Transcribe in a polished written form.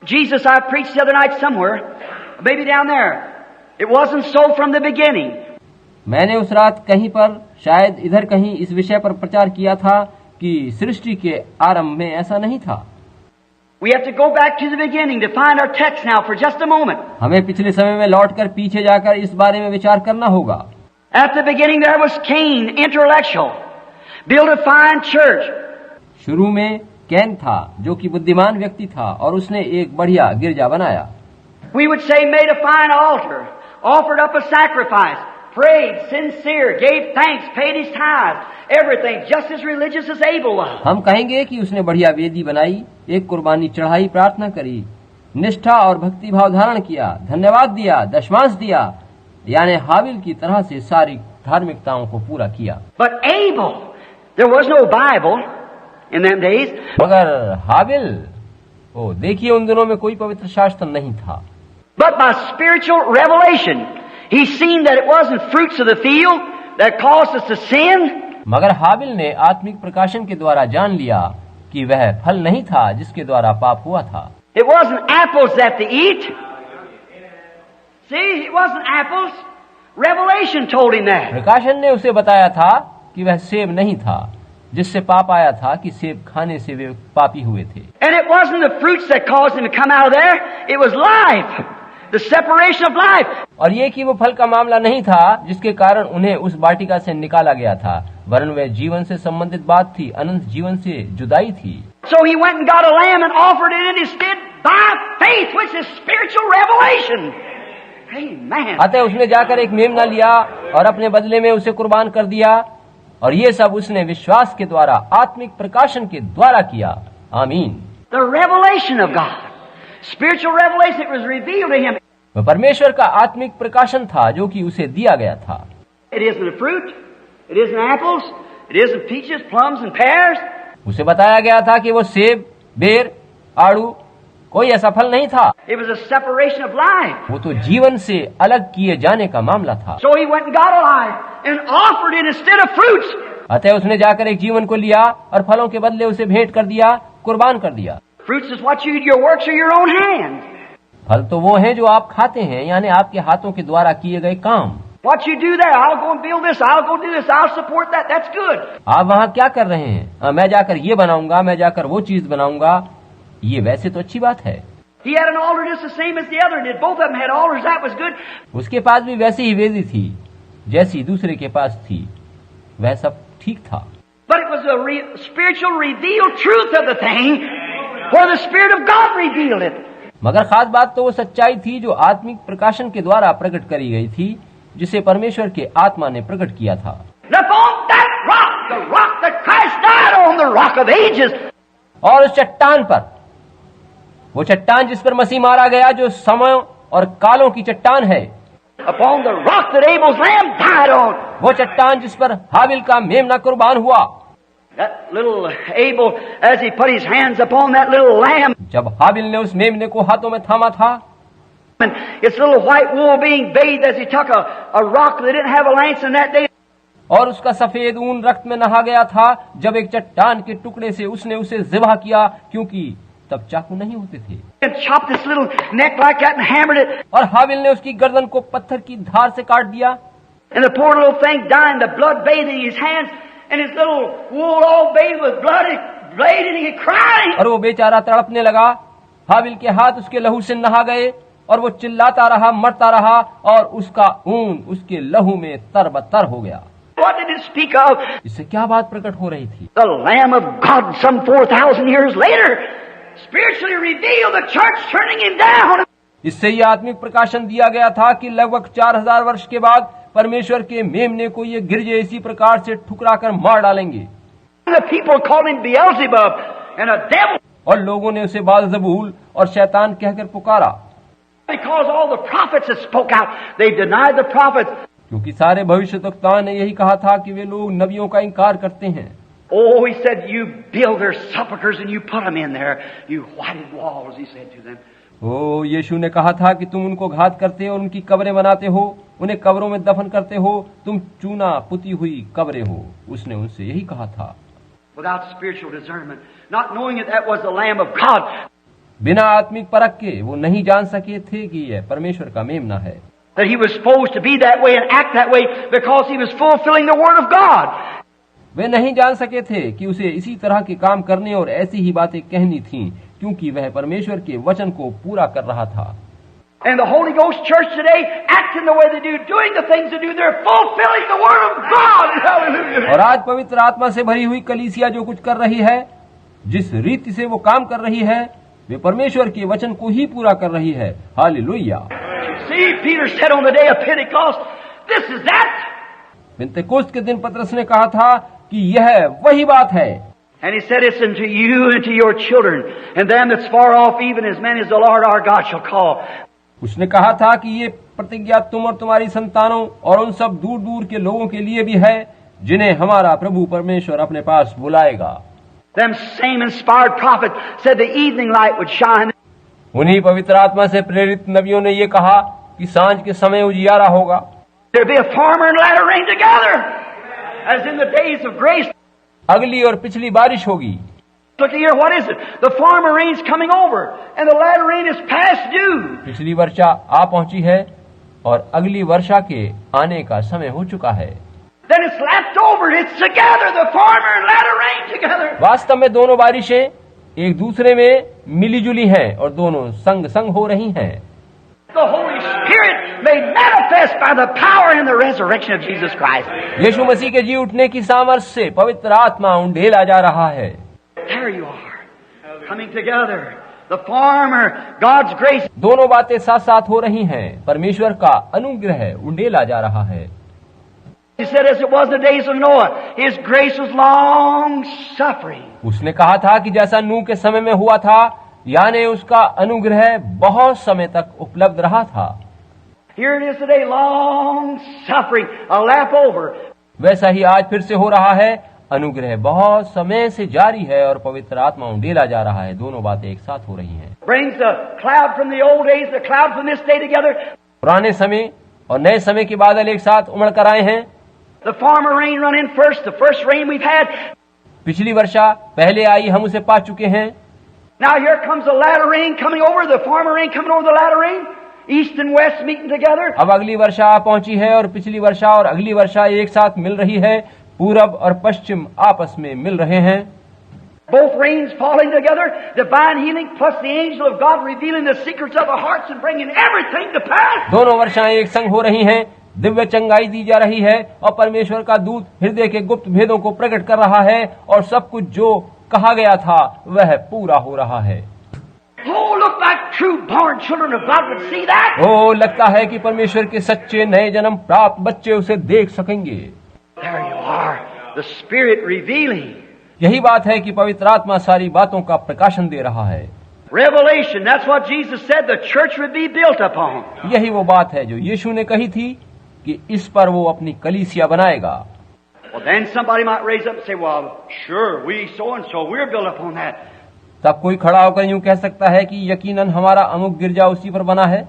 Jesus, I preached the other night somewhere, maybe down there. It wasn't so from the beginning. मैंने उस रात कहीं पर, शायद इधर कहीं, इस विषय पर प्रचार किया था कि सृष्टि के आरंभ में ऐसा नहीं था। We have to go back to the beginning to find our text now for just a moment. हमें पिछले समय में लौटकर पीछे जाकर इस बारे में विचार करना होगा। At the beginning there was Cain, intellectual, built a fine church. शुरू में कैन था जो कि बुद्धिमान व्यक्ति था और उसने एक बढ़िया गिरजा बनाया। We would say made a fine altar, offered up a sacrifice, prayed, sincere, gave thanks, paid his tithes, everything just as religious as Abel was. हम कहेंगे कि उसने बढ़िया वेदी बनाई, एक कुर्बानी चढ़ाई, प्रार्थना करी, निष्ठा और भक्ति भाव धारण किया, धन्यवाद दिया, दशमांश दिया, यानी हाबिल की तरह से सारी धार्मिकताओं को पूरा किया। But Abel, there was no Bible in them days. मगर हाबिल, देखिए उन दिनों में कोई पवित्र शास्त्र नहीं था। But by spiritual revelation, he seen that it wasn't fruits of the field that caused us to sin. मगर हाबिल ने आत्मिक प्रकाशन के द्वारा जान लिया कि वह फल नहीं था जिसके द्वारा पाप हुआ था। It wasn't apples that they eat. See, it wasn't apples. Revelation told him that. प्रकाशन ने उसे बताया था कि वह सेब नहीं था जिससे पाप आया था, कि सेब खाने से वे पापी हुए थे। And it wasn't the fruits that caused him to come out of there. It was life, the separation of life. और ये कि वो फल का मामला नहीं था जिसके कारण उन्हें उस वाटिका से निकाला गया था, वरन वह जीवन से संबंधित बात थी, अनंत जीवन से जुदाई थी। So he went and got a lamb and offered it in his stead by faith, which is spiritual revelation. Amen. अतः उसने जाकर एक मेमना लिया और अपने बदले में उसे कुर्बान कर दिया, और ये सब उसने विश्वास के द्वारा, आत्मिक प्रकाशन के द्वारा किया। आमीन। The revelation of God, spiritual revelation, it was revealed to him. वह परमेश्वर का आत्मिक प्रकाशन था जो कि उसे दिया गया था। It isn't a fruit, it isn't apples, it isn't peaches, plums and pears. उसे बताया गया था कि वो सेब, बेर, आड़ू, कोई ऐसा फल नहीं था। It was a separation of life. वो तो जीवन से अलग किए जाने का मामला था। So he went and got a life and offered it instead of fruits. अतः उसने जाकर एक जीवन को लिया और फलों के बदले उसे भेंट कर दिया, कुर्बान कर दिया। Fruits is what you eat, your works are your own hands. फल तो वो हैं जो आप खाते हैं, यानी आपके हाथों के द्वारा किए गए काम। What you do there, I'll go and build this, I'll go do this, I'll support that, that's good. आप वहाँ क्या कर रहे हैं? मैं जाकर ये बनाऊंगा, मैं जाकर वो चीज बनाऊंगा, ये वैसे तो अच्छी बात है। He had an altar just the same as the other, and both of them had altars, that was good. उसके पास भी वैसी ही वेदी थी जैसी दूसरे के पास थी, वह सब ठीक था। But it was a spiritual revealed truth of the thing, where the Spirit of God revealed it. मगर खास बात तो वो सच्चाई थी जो आत्मिक प्रकाशन के द्वारा प्रकट करी गई थी, जिसे परमेश्वर के आत्मा ने प्रकट किया था। Upon that rock, the rock that Christ died on, the rock of ages. और उस चट्टान पर, वो चट्टान जिस पर मसीह मारा गया, जो समय और कालों की चट्टान है। Upon the rock that Abel's lamb died on. वो चट्टान जिस पर हाबिल का मेमना कुर्बान हुआ। That little Abel, as he put his hands upon that little lamb, जब हाबिल ने उस मेमने को हाथों में थामा था, and its little white wool being bathed as he took a rock that didn't have a lance in that day. और उसका सफेद ऊन रक्त में नहा गया था, जब एक चट्टान के टुकड़े से उसने उसे ज़िबा किया, क्योंकि तब चाकू नहीं होते थे। And chopped this little neck like that and hammered it. और हाबिल ने उसकी गर्दन को पत्थर की धार से काट दिया। And the poor little thing dying, the blood bathing his hands, and his little wool all bathed with blood, it bleeding, and he cried. और वो बेचारा तड़पने लगा, हाबिल के हाथ उसके लहू से नहा गए, और वो चिल्लाता रहा, मरता रहा, और उसका ऊन उसके लहू में तरबतर हो गया। What did it speak of? इससे क्या बात प्रकट हो रही थी? The Lamb of God, some 4,000 years later, spiritually revealed, the church turning him down. इससे यह आत्मिक प्रकाशन दिया गया था कि लगभग 4000 वर्ष के बाद परमेश्वर के मेमने को ये गिरजे इसी प्रकार से ठुकरा कर मार डालेंगे। The people called him Beelzebub and a devil. और लोगों ने उसे बालज़बूल और शैतान कहकर पुकारा। Because all the prophets that spoke out, they denied the prophets. क्योंकि सारे भविष्यद्वक्ताओं ने यही कहा था कि वे लोग नबियों का इनकार करते हैं। Oh, he said, you build their sepulchres and you put them in there, you whited walls, he said to them. ओ यीशु ने कहा था कि तुम उनको घात करते हो, उनकी कब्रें बनाते हो, उन्हें कब्रों में दफन करते हो, तुम चूना पुती हुई कब्रें हो। उसने उनसे यही कहा था। Without spiritual discernment, not knowing that was the Lamb of God. बिना आत्मिक परख के वो नहीं जान सके थे कि यह परमेश्वर का मेमना है। That he was supposed to be that way and act that way because he was fulfilling the Word of God. वे नहीं जान सके थे कि उसे इसी तरह के काम करने और ऐसी ही बातें कहनी थीं, क्योंकि वह परमेश्वर के वचन को पूरा कर रहा था। And the Holy Ghost Church today, acting the way they do, doing the things they do, they're fulfilling the Word of God. Hallelujah. और आज पवित्र आत्मा से भरी हुई कलीसिया जो कुछ कर रही है, जिस रीति से वो काम कर रही है, वे परमेश्वर के वचन को ही पूरा कर रही है। Hallelujah. See, Peter said on the day of Pentecost, this is that. पेंतेकोस्त के दिन पतरस ने कहा था कि यह वही बात है। And he said, it's unto you and to your children, and them that's far off, even as many as the Lord our God shall call. उसने कहा था कि ये प्रतिज्ञा तुम और तुम्हारी संतानों और उन सब दूर दूर के लोगों के लिए भी है, जिन्हें हमारा प्रभु परमेश्वर अपने पास बुलाएगा। Them same inspired prophets said the evening light would shine. उन्हीं पवित्र आत्मा से प्रेरित नबियों ने ये कहा कि सांझ के समय उजियारा होगा। There'd be a former and latter rain together, as in the days of grace. अगली और पिछली बारिश होगी। Look here, what is it? The former rain's coming over, and the latter rain is past due. पिछली वर्षा आ पहुंची है और अगली वर्षा के आने का समय हो चुका है। Then it's left over. It's together, the former and latter rain together. वास्तव में दोनों बारिशें एक दूसरे में मिलीजुली हैं और दोनों संग संग हो रही हैं। The Holy Spirit made manifest by the power and the resurrection of Jesus Christ. यीशु मसीह के जी उठने की सामर्थ्य से पवित्र आत्मा उंडेला जा रहा है। There you are, coming together. The former, God's grace. दोनों बातें साथ साथ हो रही हैं। परमेश्वर का अनुग्रह उंडेला जा रहा है। He said, as it was in the days of Noah, His grace was long suffering. उसने कहा था कि जैसा नूह के समय में हुआ था, यानी उसका अनुग्रह बहुत समय तक उपलब्ध रहा था। Here it is today, long suffering, a lap over. वैसा ही आज फिर से हो रहा है। अनुग्रह बहुत समय से जारी है और पवित्र आत्मा उंडेला जा रहा है। दोनों बातें एक साथ हो रही हैं। Brings the cloud from the old days, the cloud from this day together. पुराने समय और नए समय के बादल एक साथ उमड़ कर आए हैं। The former rain run in first, the first rain we've had. पिछली वर्षा पहले आई, हम उसे पा चुके हैं। Now here comes the latter rain coming over, the former rain coming over the latter rain. East and west meeting together. अब अगली वर्षा आ पहुंची है और पिछली वर्षा और अगली वर्षा एक साथ मिल रही है। पूरब और पश्चिम आपस में मिल रहे हैं। Both rains falling together, divine healing plus the angel of God revealing the secrets of the hearts and bringing everything to pass. दोनों वर्षाएं एक संग हो रही हैं। दिव्य चंगाई दी जा रही है और परमेश्वर का दूत हृदय के गुप्त भेदों को प्रकट कर रहा है और सब कुछ जो कहा गया था वह पूरा हो रहा है। Oh, look like true born children of God would see that. ओ, लगता है कि परमेश्वर के सच्चे नए जन्म प्राप्त बच्चे उसे देख सकेंगे। There you are, the Spirit revealing. यही बात है कि पवित्र आत्मा सारी बातों का प्रकाशन दे रहा है। Revelation, that's what Jesus said the church would be built upon. यही वो बात है जो यीशु ने कही थी कि इस पर वो अपनी कलीसिया बनाएगा। Well, then somebody might raise up and say, well, sure, we so-and-so, we're built upon that. तब कोई खड़ा होकर यूं कह सकता है कि यकीनन हमारा अमुक गिरजा उसी पर बना है।